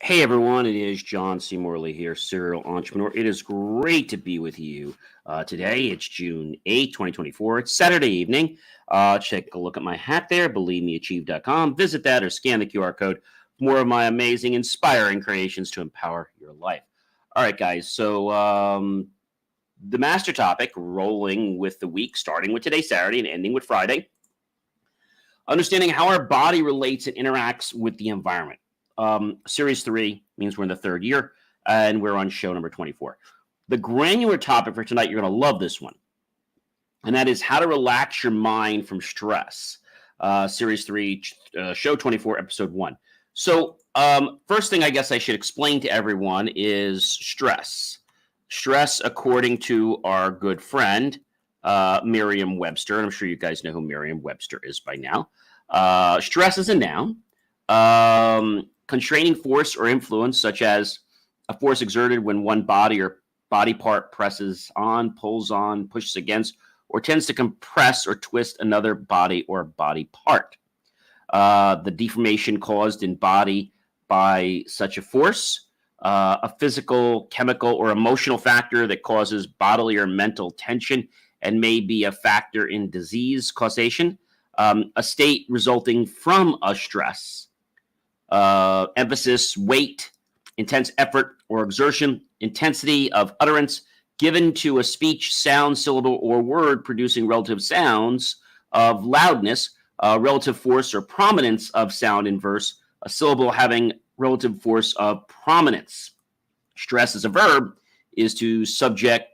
Hey everyone, it is John C. Morley here, serial entrepreneur. It is great to be with you today. It's June 8th, 2024. It's Saturday evening. Take a look at my hat there, believemeachieve.com. Visit that or scan the QR code for more of my amazing, inspiring creations to empower your life. All right, guys. So the master topic, rolling with the week, starting with today, Saturday, and ending with Friday. Understanding how our body relates and interacts with the environment. Series 3 means we're in the third year, and we're on show number 24. The granular topic for tonight, you're going to love this one, and that is how to relax your mind from stress. Series 3, show 24, episode 1. So first thing I guess I should explain to everyone is stress. Stress, according to our good friend, Merriam-Webster, and I'm sure you guys know who Merriam-Webster is by now. Stress is a noun. Constraining force or influence, such as a force exerted when one body or body part presses on, pulls on, pushes against, or tends to compress or twist another body or body part. The deformation caused in body by such a force, a physical, chemical, or emotional factor that causes bodily or mental tension and may be a factor in disease causation, a state resulting from a stress. Emphasis, weight, intense effort or exertion, intensity of utterance given to a speech, sound, syllable, or word producing relative sounds of loudness, relative force or prominence of sound in verse, a syllable having relative force of prominence. Stress as a verb is to subject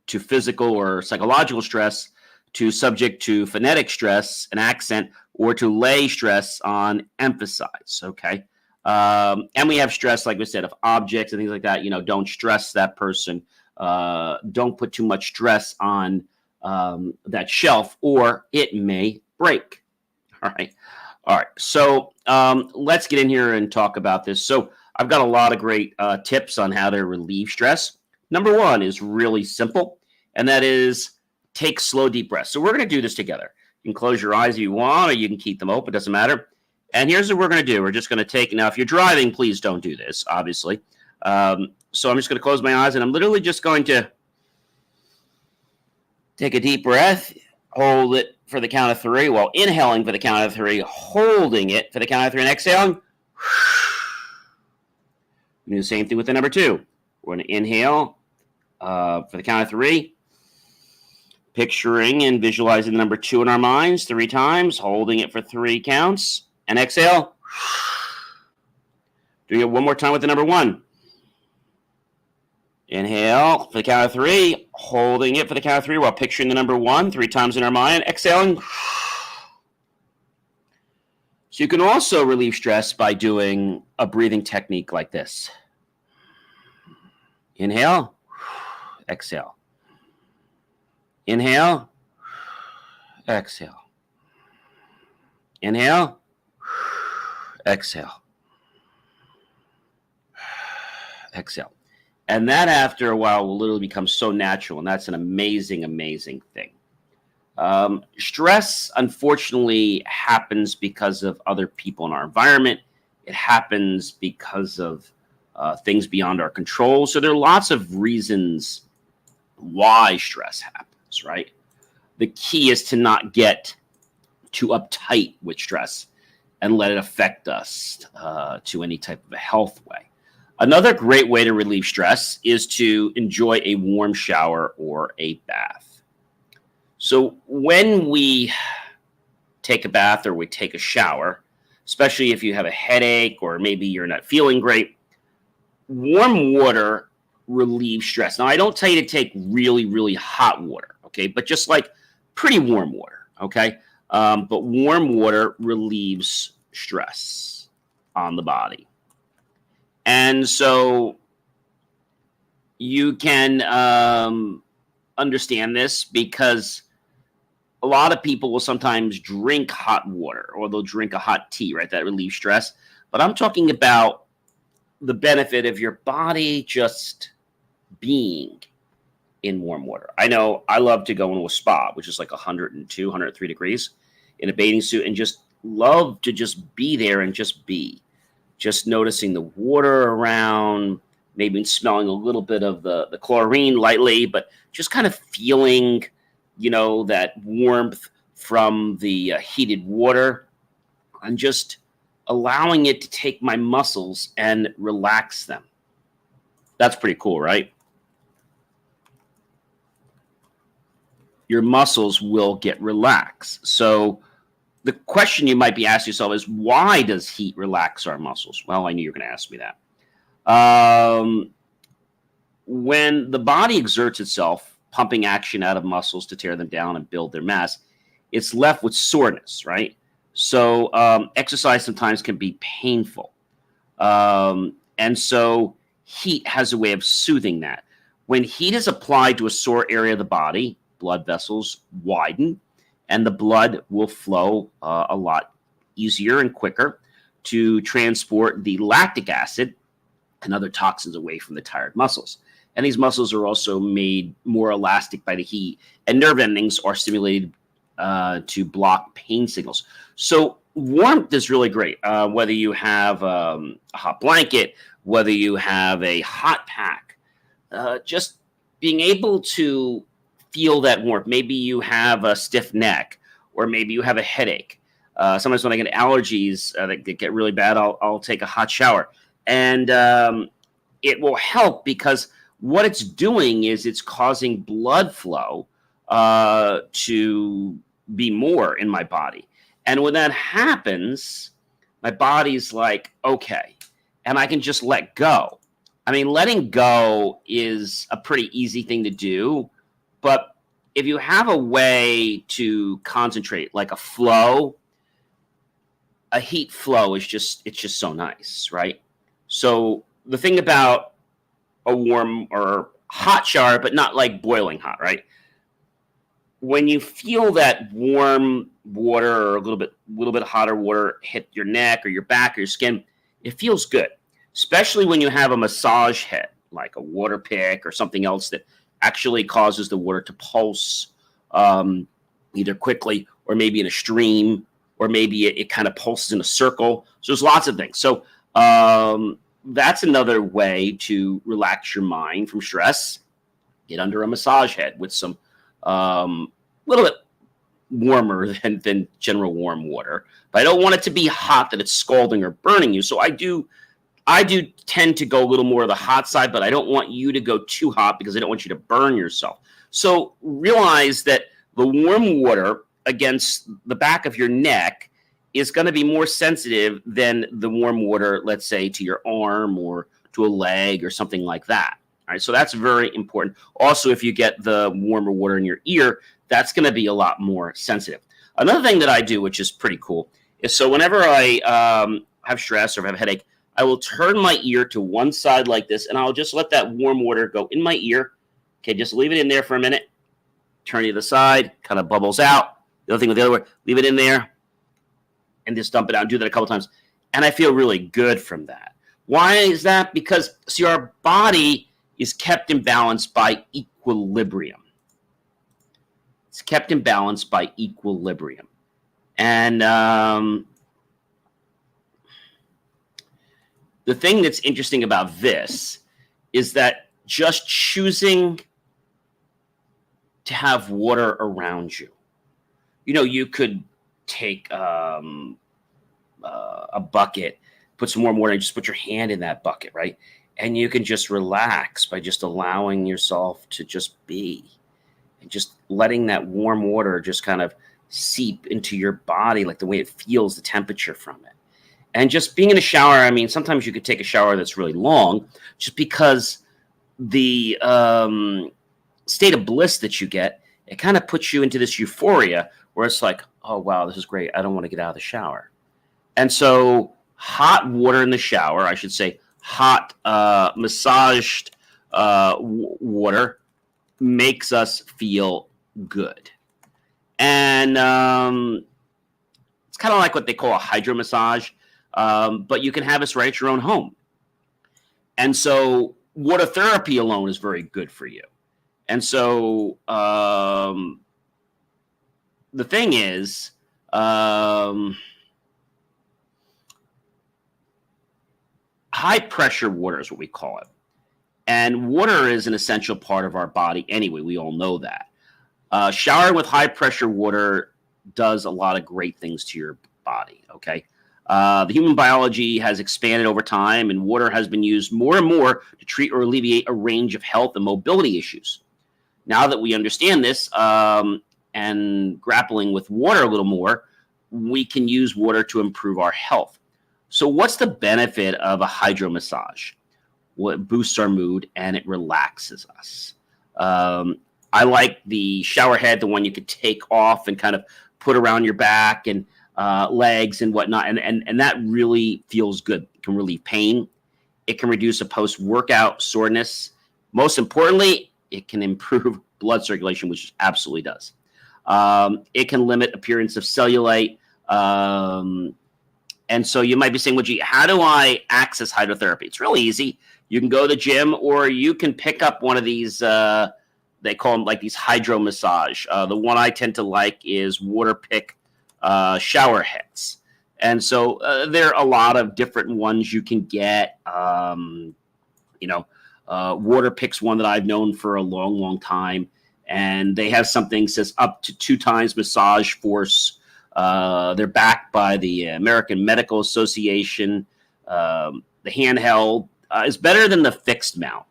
to physical or psychological stress, to subject to phonetic stress, an accent, or to lay stress on emphasize, okay? And we have stress, like we said, of objects and things like that. Don't stress that person. Don't put too much stress on that shelf, or it may break. All right. So let's get in here and talk about this. So I've got a lot of great tips on how to relieve stress. Number one is really simple, and that is take slow, deep breaths. So we're going to do this together. You can close your eyes if you want, or you can keep them open. It doesn't matter. And here's what we're going to do. We're just going to take, now if you're driving, please don't do this, obviously. So I'm just going to close my eyes, and I'm literally just going to take a deep breath, hold it for the count of 3, while inhaling for the count of 3, holding it for the count of 3, and exhaling. Do the same thing with the number 2. We're going to inhale for the count of 3, picturing and visualizing the number 2 in our minds 3 times, holding it for 3 counts, and exhale. Doing it one more time with the number 1. Inhale for the count of 3, holding it for the count of 3 while picturing the number 1 3 times in our mind, exhaling. So you can also relieve stress by doing a breathing technique like this. Inhale, exhale. Inhale, exhale. Inhale, exhale. Exhale. And that, after a while, will literally become so natural, and that's an amazing, amazing thing. Stress, unfortunately, happens because of other people in our environment. It happens because of things beyond our control. So there are lots of reasons why stress happens, right? The key is to not get too uptight with stress and let it affect us to any type of a health way. Another great way to relieve stress is to enjoy a warm shower or a bath. So when we take a bath or we take a shower, especially if you have a headache or maybe you're not feeling great, warm water relieves stress. Now, I don't tell you to take really, really hot water, okay? But just like pretty warm water, okay? But warm water relieves stress on the body. And so you can understand this because a lot of people will sometimes drink hot water or they'll drink a hot tea, right? That relieves stress. But I'm talking about the benefit of your body just being in warm water. I know I love to go into a spa, which is like 102, 103 degrees in a bathing suit, and just love to just be there and just be. just noticing the water around, maybe smelling a little bit of the chlorine lightly, but just kind of feeling, that warmth from the heated water, and just allowing it to take my muscles and relax them. That's pretty cool, right? Your muscles will get relaxed. So the question you might be asking yourself is, why does heat relax our muscles? Well, I knew you were going to ask me that. When the body exerts itself, pumping action out of muscles to tear them down and build their mass, it's left with soreness, right? So exercise sometimes can be painful. And so heat has a way of soothing that. When heat is applied to a sore area of the body, blood vessels widen, and the blood will flow a lot easier and quicker to transport the lactic acid and other toxins away from the tired muscles. And these muscles are also made more elastic by the heat, and nerve endings are stimulated to block pain signals. So warmth is really great, whether you have a hot blanket, whether you have a hot pack, just being able to feel that warmth. Maybe you have a stiff neck, or maybe you have a headache. Sometimes when I get allergies that get really bad, I'll take a hot shower. And it will help, because what it's doing is it's causing blood flow to be more in my body. And when that happens, my body's like, okay, and I can just let go. I mean, letting go is a pretty easy thing to do, but if you have a way to concentrate, like a flow, a heat flow it's just so nice, right? So the thing about a warm or hot shower, but not like boiling hot, right? When you feel that warm water or a little bit hotter water hit your neck or your back or your skin, it feels good, especially when you have a massage head, like a water pick or something else that actually causes the water to pulse either quickly or maybe in a stream, or maybe it kind of pulses in a circle. So there's lots of things. So that's another way to relax your mind from stress. Get under a massage head with some little bit warmer than general warm water. But I don't want it to be hot that it's scalding or burning you. So I do tend to go a little more of the hot side, but I don't want you to go too hot because I don't want you to burn yourself. So realize that the warm water against the back of your neck is going to be more sensitive than the warm water, let's say, to your arm or to a leg or something like that. All right, so that's very important. Also, if you get the warmer water in your ear, that's going to be a lot more sensitive. Another thing that I do, which is pretty cool, is so whenever I have stress or have a headache, I will turn my ear to one side like this, and I'll just let that warm water go in my ear. Okay, just leave it in there for a minute. Turn it to the side, kind of bubbles out. The other thing with the other way, leave it in there, and just dump it out. Do that a couple times, and I feel really good from that. Why is that? Because, see, our body is kept in balance by equilibrium. It's kept in balance by equilibrium. And the thing that's interesting about this is that just choosing to have water around you, you could take a bucket, put some warm water, and just put your hand in that bucket, right? And you can just relax by just allowing yourself to just be, and just letting that warm water just kind of seep into your body, like the way it feels, the temperature from it. And just being in a shower, I mean, sometimes you could take a shower that's really long, just because the state of bliss that you get, it kind of puts you into this euphoria where it's like, oh, wow, this is great. I don't want to get out of the shower. And so hot water in the shower, I should say hot massaged water, makes us feel good. And it's kind of like what they call a hydro massage, but you can have this right at your own home. And so water therapy alone is very good for you. And so the thing is, high pressure water is what we call it. And water is an essential part of our body anyway. We all know that. Showering with high pressure water does a lot of great things to your body. Okay. The human biology has expanded over time, and water has been used more and more to treat or alleviate a range of health and mobility issues. Now that we understand this and grappling with water a little more, we can use water to improve our health. So what's the benefit of a hydro massage? Well, it boosts our mood and it relaxes us. I like the shower head, the one you could take off and kind of put around your back and legs and whatnot. And that really feels good. It can relieve pain. It can reduce a post-workout soreness. Most importantly, it can improve blood circulation, which it absolutely does. It can limit appearance of cellulite. And so you might be saying, well, gee, how do I access hydrotherapy? It's really easy. You can go to the gym, or you can pick up one of these, they call them like these hydro massage. The one I tend to like is water pick shower heads. And so there are a lot of different ones you can get. Water pick's one that I've known for a long, long time. And they have something that says up to 2 times massage force. They're backed by the American Medical Association. The handheld is better than the fixed mount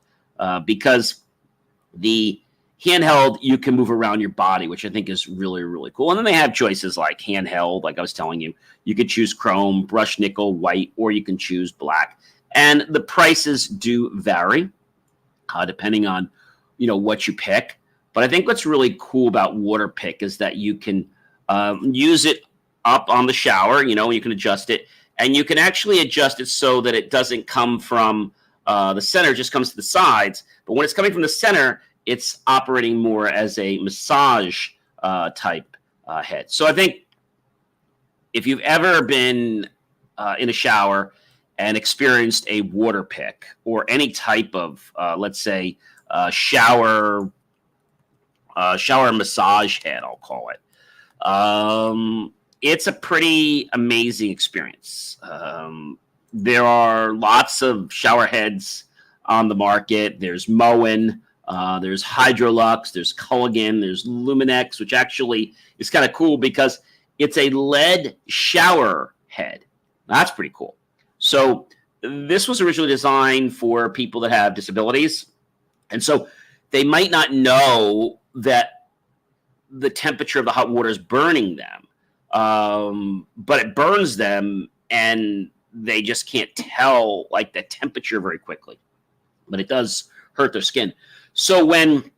because the handheld, you can move around your body, which I think is really, really cool. And then they have choices like handheld, like I was telling you. You could choose chrome, brushed nickel, white, or you can choose black. And the prices do vary depending on, what you pick. But I think what's really cool about water pick is that you can use it up on the shower, you can adjust it. And you can actually adjust it so that it doesn't come from the center, it just comes to the sides. But when it's coming from the center, it's operating more as a massage type head. So I think if you've ever been in a shower and experienced a water pick or any type of, let's say, shower massage head, I'll call it, it's a pretty amazing experience. There are lots of shower heads on the market. There's Moen, there's Hydrolux, there's Culligan, there's Luminex, which actually is kind of cool because it's a lead shower head. That's pretty cool. So this was originally designed for people that have disabilities. And so they might not know that the temperature of the hot water is burning them, but it burns them and they just can't tell like the temperature very quickly, but it does hurt their skin. So when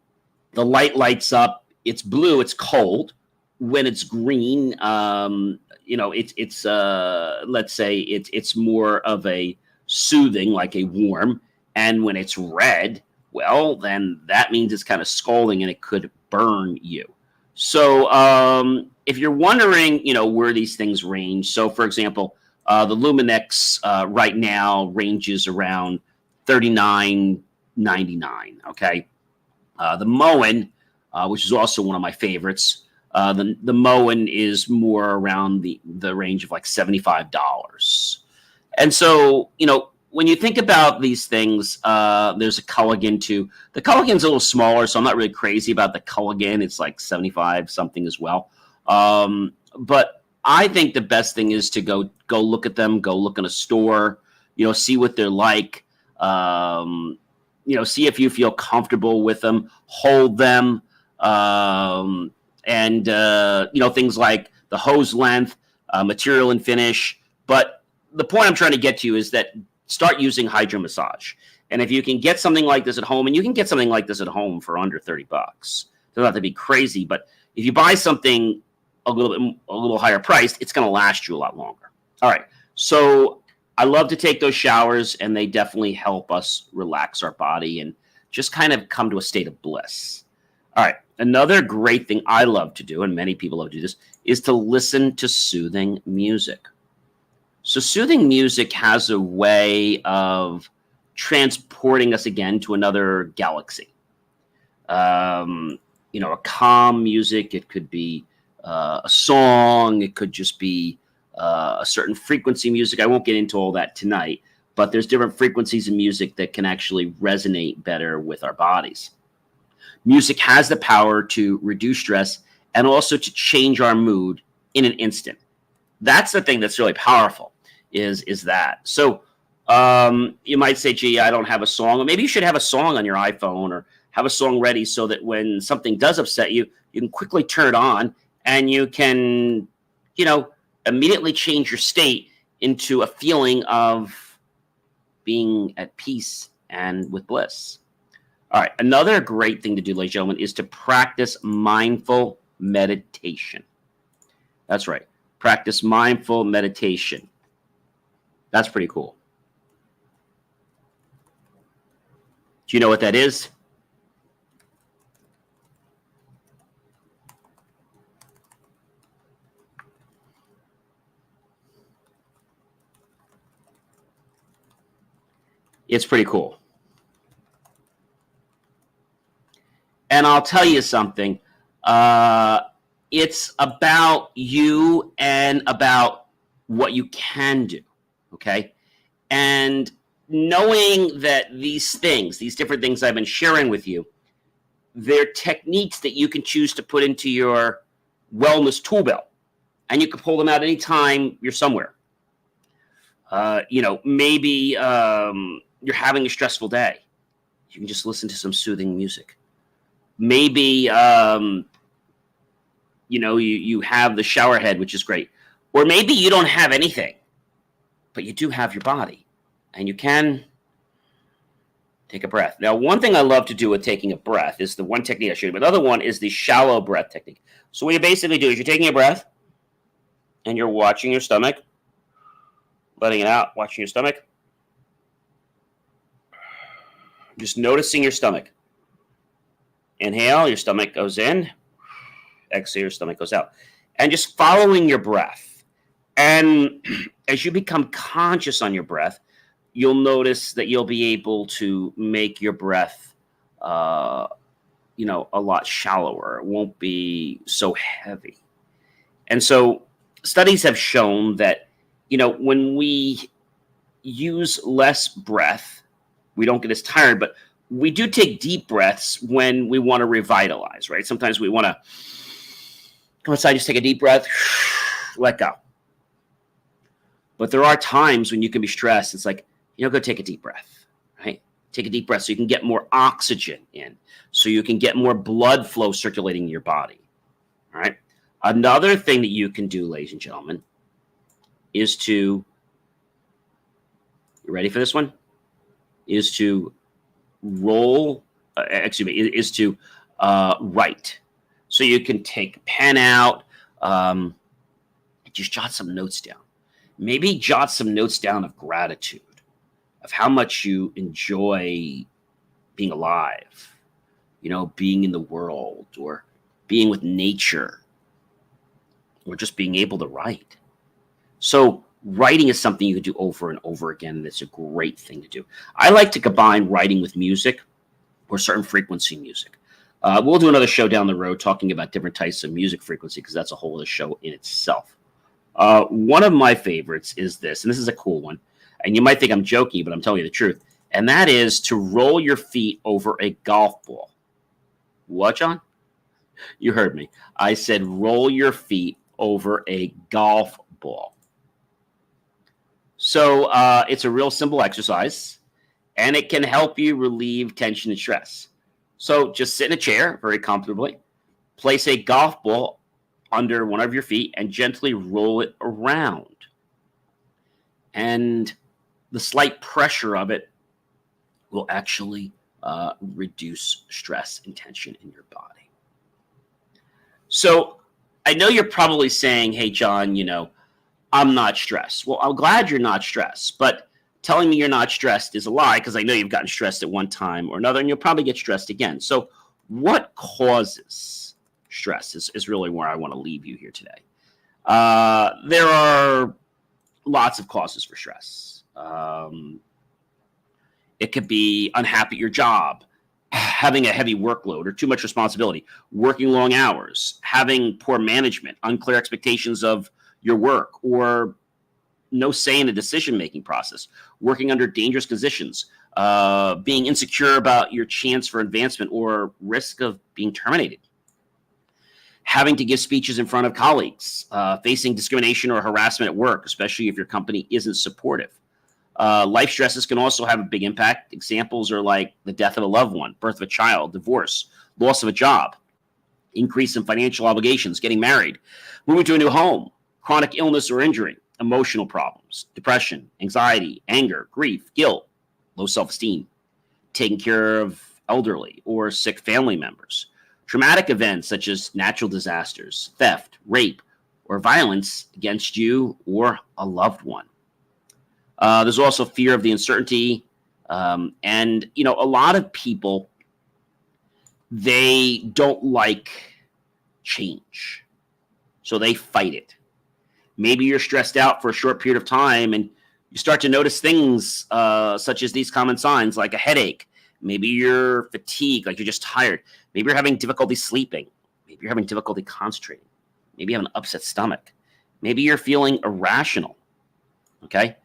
the light lights up, it's blue, it's cold. When it's green, it's let's say it's more of a soothing, like a warm. And when it's red, well, then that means it's kind of scalding and it could burn you. So if you're wondering, where these things range. So for example, the Luminex right now ranges around $39.99. Okay. The Moen, which is also one of my favorites, the Moen is more around the range of like $75. And so, when you think about these things, there's a Culligan too. The Culligan's a little smaller, so I'm not really crazy about the Culligan. It's like 75 something as well. But I think the best thing is to go look at them, go look in a store, see what they're like, see if you feel comfortable with them, hold them, and things like the hose length, material and finish. But the point I'm trying to get to is that start using hydro massage. And if you can get something like this at home, and you can get something like this at home for under $30, doesn't have to be crazy, but if you buy something a little higher priced, it's going to last you a lot longer. All right. So I love to take those showers, and they definitely help us relax our body and just kind of come to a state of bliss. All right. Another great thing I love to do, and many people love to do this, is to listen to soothing music. So soothing music has a way of transporting us again to another galaxy. A calm music, it could be a song, it could just be a certain frequency music. I won't get into all that tonight, but there's different frequencies in music that can actually resonate better with our bodies. Music has the power to reduce stress and also to change our mood in an instant. That's the thing that's really powerful, is that. So you might say, gee, I don't have a song. Or maybe you should have a song on your iPhone, or have a song ready so that when something does upset you, you can quickly turn it on and you can, immediately change your state into a feeling of being at peace and with bliss. All right. Another great thing to do, ladies and gentlemen, is to practice mindful meditation. That's right. Practice mindful meditation. That's pretty cool. Do you know what that is? It's pretty cool. And I'll tell you something. It's about you and about what you can do. Okay. And knowing that these different things I've been sharing with you, they're techniques that you can choose to put into your wellness tool belt. And you can pull them out anytime you're somewhere. Maybe you're having a stressful day. You can just listen to some soothing music. Maybe, you have the shower head, which is great. Or maybe you don't have anything, but you do have your body. And you can take a breath. Now, one thing I love to do with taking a breath is the one technique I showed you. But another one is the shallow breath technique. So what you basically do is you're taking a breath and you're watching your stomach, letting it out, watching your stomach. Just noticing your stomach. Inhale, your stomach goes in. Exhale, your stomach goes out. And just following your breath. And as you become conscious on your breath, you'll notice that you'll be able to make your breath, a lot shallower. It won't be so heavy. And so studies have shown that, when we use less breath, we don't get as tired, but we do take deep breaths when we want to revitalize, right? Sometimes we want to come outside, just take a deep breath, let go. But there are times when you can be stressed. It's like, go take a deep breath, right? Take a deep breath so you can get more oxygen in, so you can get more blood flow circulating in your body, all right? Another thing that you can do, ladies and gentlemen, is to, you ready for this one? Is to write. So you can take a pen out, just jot some notes down. Maybe jot some notes down of gratitude, of how much you enjoy being alive, being in the world, or being with nature, or just being able to write. So writing is something you can do over and over again, and it's a great thing to do. I like to combine writing with music or certain frequency music. We'll do another show down the road talking about different types of music frequency, because that's a whole other show in itself. One of my favorites is this, and this is a cool one. And you might think I'm joking, but I'm telling you the truth. And that is to roll your feet over a golf ball. What, John? You heard me. I said roll your feet over a golf ball. So it's a real simple exercise, and it can help you relieve tension and stress. So just sit in a chair very comfortably, place a golf ball under one of your feet, and gently roll it around. And the slight pressure of it will actually reduce stress and tension in your body. So I know you're probably saying, hey, John, I'm not stressed. Well, I'm glad you're not stressed, but telling me you're not stressed is a lie, because I know you've gotten stressed at one time or another, and you'll probably get stressed again. So what causes stress is really where I want to leave you here today. There are lots of causes for stress. It could be unhappy at your job, having a heavy workload or too much responsibility, working long hours, having poor management, unclear expectations of your work, or no say in the decision-making process, working under dangerous conditions, being insecure about your chance for advancement or risk of being terminated, having to give speeches in front of colleagues, facing discrimination or harassment at work, especially if your company isn't supportive. Life stresses can also have a big impact. Examples are like the death of a loved one, birth of a child, divorce, loss of a job, increase in financial obligations, getting married, moving to a new home, chronic illness or injury, emotional problems, depression, anxiety, anger, grief, guilt, low self-esteem, taking care of elderly or sick family members, traumatic events such as natural disasters, theft, rape, or violence against you or a loved one. There's also fear of the uncertainty. And, a lot of people, they don't like change. So they fight it. Maybe you're stressed out for a short period of time and you start to notice things such as these common signs like a headache. Maybe you're fatigued, like you're just tired. Maybe you're having difficulty sleeping. Maybe you're having difficulty concentrating. Maybe you have an upset stomach. Maybe you're feeling irrational. Okay?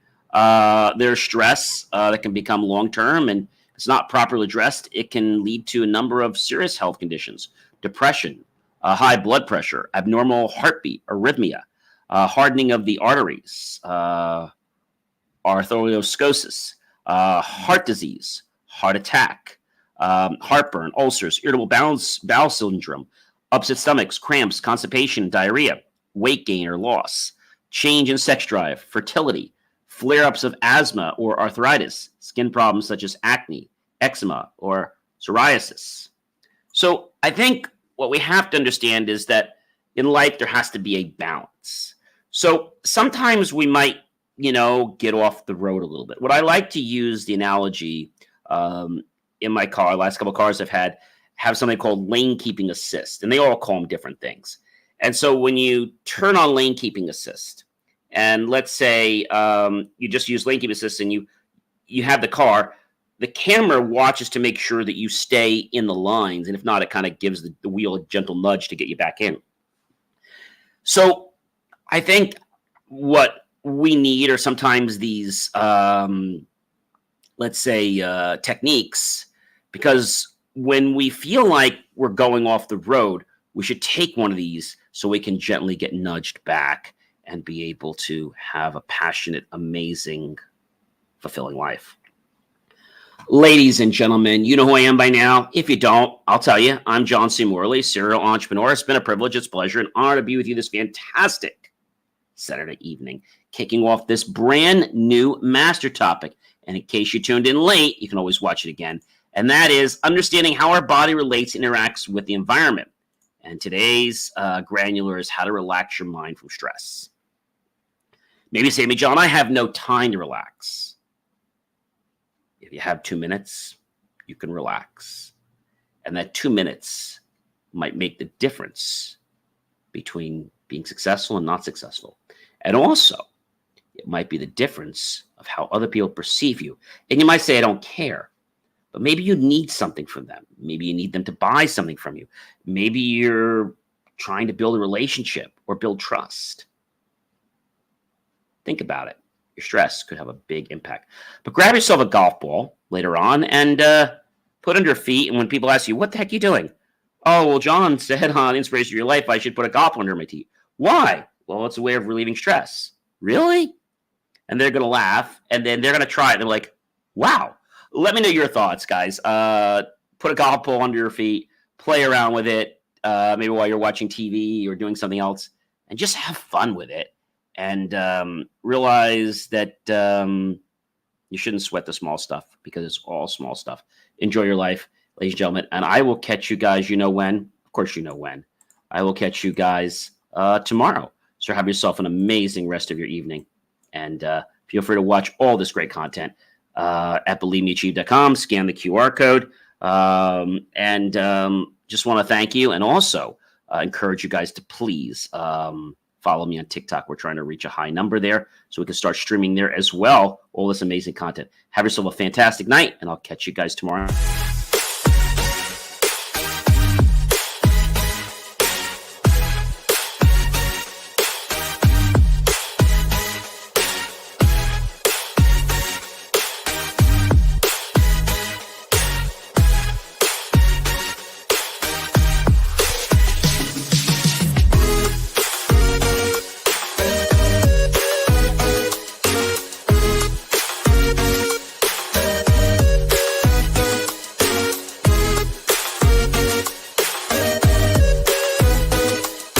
There's stress that can become long-term, and if it's not properly addressed, it can lead to a number of serious health conditions: depression, high blood pressure, abnormal heartbeat, arrhythmia, hardening of the arteries, arthrosclerosis, heart disease, heart attack, heartburn, ulcers, irritable bowel syndrome, upset stomachs, cramps, constipation, diarrhea, weight gain or loss, change in sex drive, fertility, flare-ups of asthma or arthritis, skin problems such as acne, eczema, or psoriasis. So I think what we have to understand is that in life there has to be a balance. So sometimes we might, get off the road a little bit. What I like to use the analogy in my car, last couple of cars I've had, have something called lane keeping assist, and they all call them different things. And so when you turn on lane keeping assist, and let's say you just use lane keeping assist and you have the car, the camera watches to make sure that you stay in the lines, and if not, it kind of gives the wheel a gentle nudge to get you back in. So I think what we need are sometimes these, let's say, techniques, because when we feel like we're going off the road, we should take one of these so we can gently get nudged back and be able to have a passionate, amazing, fulfilling life. Ladies and gentlemen, you know who I am by now. If you don't, I'll tell you. I'm John C. Morley, serial entrepreneur. It's been a privilege, it's a pleasure, and honor to be with you this fantastic Saturday evening, kicking off this brand new master topic. And in case you tuned in late, you can always watch it again. And that is understanding how our body relates and interacts with the environment. And today's granular is how to relax your mind from stress. Maybe you say to me, John, I have no time to relax. If you have 2 minutes, you can relax. And that 2 minutes might make the difference between being successful and not successful. And also, it might be the difference of how other people perceive you. And you might say, I don't care. But maybe you need something from them. Maybe you need them to buy something from you. Maybe you're trying to build a relationship or build trust. Think about it. Your stress could have a big impact. But grab yourself a golf ball later on and put under your feet. And when people ask you, what the heck are you doing? Oh, well, John said on Inspiration of Your Life, I should put a golf ball under my feet. Why? Well, it's a way of relieving stress. Really? And they're going to laugh. And then they're going to try it. They're like, wow. Let me know your thoughts, guys. Put a golf ball under your feet. Play around with it. Maybe while you're watching TV or doing something else. And just have fun with it. And realize that you shouldn't sweat the small stuff because it's all small stuff. Enjoy your life, ladies and gentlemen. And I will catch you guys, you know when. Of course you know when. I will catch you guys tomorrow. So have yourself an amazing rest of your evening. And feel free to watch all this great content at believemeachieve.com. Scan the QR code. Just want to thank you. And also encourage you guys to please follow me on TikTok. We're trying to reach a high number there so we can start streaming there as well. All this amazing content. Have yourself a fantastic night, and I'll catch you guys tomorrow.